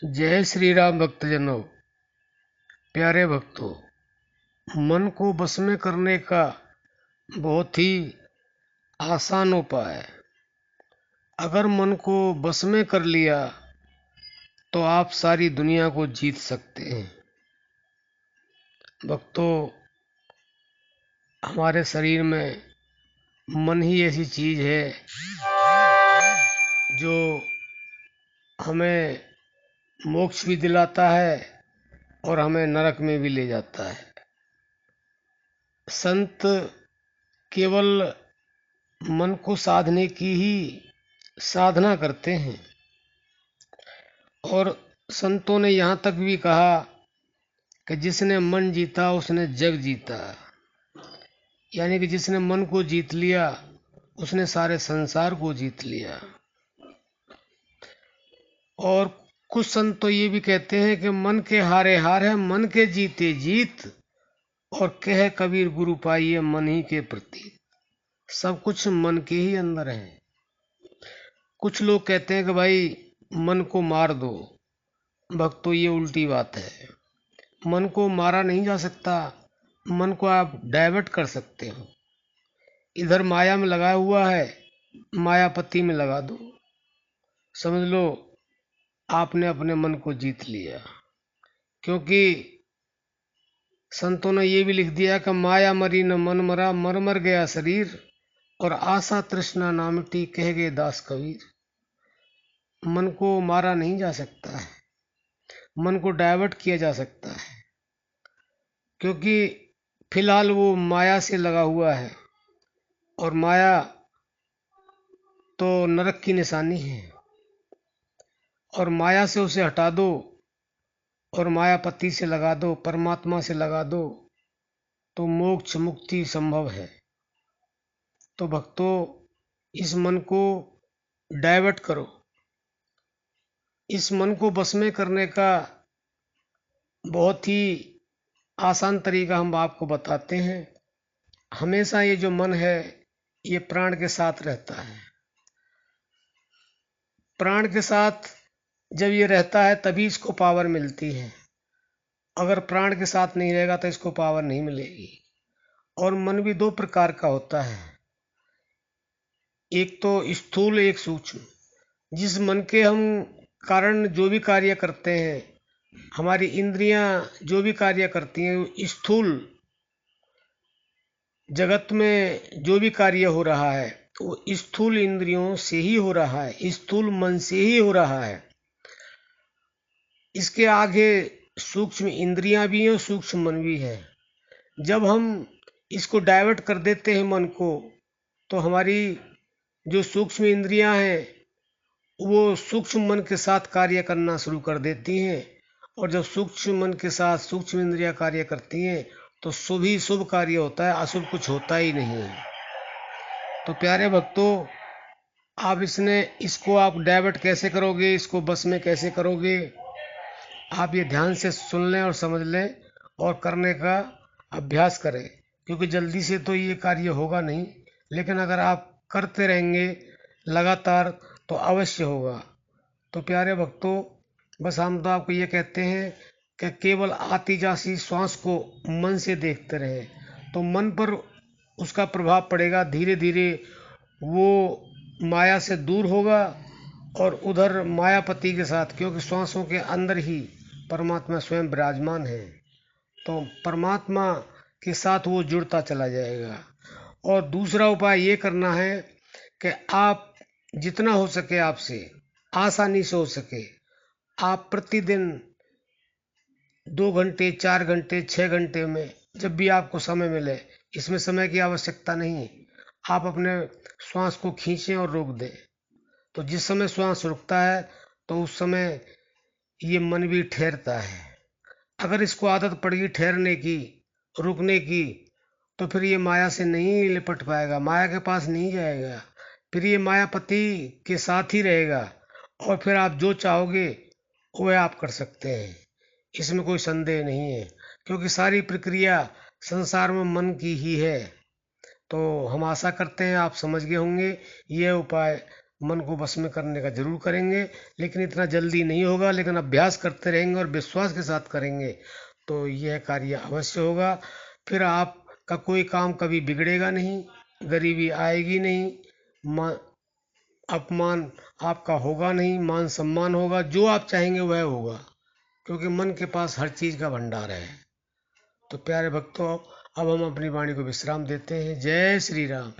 जय श्री राम भक्तजनों। प्यारे भक्तों, मन को बस में करने का बहुत ही आसान उपाय है। अगर मन को बस में कर लिया तो आप सारी दुनिया को जीत सकते हैं। भक्तों, हमारे शरीर में मन ही ऐसी चीज है जो हमें मोक्ष भी दिलाता है और हमें नरक में भी ले जाता है। संत केवल मन को साधने की ही साधना करते हैं और संतों ने यहाँ तक भी कहा कि जिसने मन जीता उसने जग जीता। यानी कि जिसने मन को जीत लिया उसने सारे संसार को जीत लिया। और कुछ संत तो ये भी कहते हैं कि मन के हारे हार है, मन के जीते जीत, और कह कबीर गुरु पाइए मन ही के प्रति। सब कुछ मन के ही अंदर है। कुछ लोग कहते हैं कि भाई मन को मार दो। भक्तों, ये उल्टी बात है। मन को मारा नहीं जा सकता। मन को आप डाइवर्ट कर सकते हो। इधर माया में लगा हुआ है, मायापति में लगा दो। समझ लो आपने अपने मन को जीत लिया। क्योंकि संतों ने ये भी लिख दिया कि माया मरी न मन मरा, मर मर गया शरीर, और आशा तृष्णा ना मिटी, कह गए दास कबीर। मन को मारा नहीं जा सकता है, मन को डाइवर्ट किया जा सकता है। क्योंकि फिलहाल वो माया से लगा हुआ है और माया तो नरक की निशानी है। और माया से उसे हटा दो और मायापति से लगा दो, परमात्मा से लगा दो, तो मोक्ष मुक्ति संभव है। तो भक्तों, इस मन को डाइवर्ट करो। इस मन को बस में करने का बहुत ही आसान तरीका हम आपको बताते हैं। हमेशा ये जो मन है ये प्राण के साथ रहता है। प्राण के साथ जब ये रहता है तभी इसको पावर मिलती है। अगर प्राण के साथ नहीं रहेगा तो इसको पावर नहीं मिलेगी। और मन भी दो प्रकार का होता है, एक तो स्थूल, एक सूक्ष्म। जिस मन के हम कारण जो भी कार्य करते हैं, हमारी इंद्रियां जो भी कार्य करती हैं, वो स्थूल जगत में जो भी कार्य हो रहा है वो स्थूल इंद्रियों से ही हो रहा है, स्थूल मन से ही हो रहा है। इसके आगे सूक्ष्म इंद्रियां भी हैं, सूक्ष्म मन भी है। जब हम इसको डाइवर्ट कर देते हैं मन को, तो हमारी जो सूक्ष्म इंद्रियां हैं वो सूक्ष्म मन के साथ कार्य करना शुरू कर देती हैं। और जब सूक्ष्म मन के साथ सूक्ष्म इंद्रियां कार्य करती हैं तो शुभ ही शुभ कार्य होता है, अशुभ कुछ होता ही नहीं है। तो प्यारे भक्तों, आप इसको आप डाइवर्ट कैसे करोगे, इसको बस में कैसे करोगे, आप ये ध्यान से सुन लें और समझ लें और करने का अभ्यास करें। क्योंकि जल्दी से तो ये कार्य होगा नहीं, लेकिन अगर आप करते रहेंगे लगातार तो अवश्य होगा। तो प्यारे भक्तों, बस हम तो आपको ये कहते हैं कि केवल आती जाती श्वास को मन से देखते रहे, तो मन पर उसका प्रभाव पड़ेगा। धीरे धीरे वो माया से दूर होगा और उधर मायापति के साथ, क्योंकि श्वासों के अंदर ही परमात्मा स्वयं विराजमान है, तो परमात्मा के साथ वो जुड़ता चला जाएगा। और दूसरा उपाय ये करना है कि आप जितना हो सके, आपसे आसानी से हो सके, आप प्रतिदिन 2 घंटे, 4 घंटे, 6 घंटे में जब भी आपको समय मिले, इसमें समय की आवश्यकता नहीं, आप अपने श्वास को खींचें और रोक दें। तो जिस समय श्वास रुकता है तो उस समय ये मन भी ठहरता है। अगर इसको आदत पड़ गई ठहरने की, रुकने की, तो फिर ये माया से नहीं लिपट पाएगा, माया के पास नहीं जाएगा। फिर ये मायापति के साथ ही रहेगा और फिर आप जो चाहोगे वह आप कर सकते हैं। इसमें कोई संदेह नहीं है, क्योंकि सारी प्रक्रिया संसार में मन की ही है। तो हम आशा करते हैं आप समझ गए होंगे। यह उपाय मन को वश में करने का जरूर करेंगे, लेकिन इतना जल्दी नहीं होगा। लेकिन अभ्यास करते रहेंगे और विश्वास के साथ करेंगे तो यह कार्य अवश्य होगा। फिर आपका कोई काम कभी बिगड़ेगा नहीं, गरीबी आएगी नहीं, अपमान आपका होगा नहीं, मान सम्मान होगा, जो आप चाहेंगे वह होगा, क्योंकि मन के पास हर चीज का भंडार है। तो प्यारे भक्तों, अब हम अपनी वाणी को विश्राम देते हैं। जय श्री राम।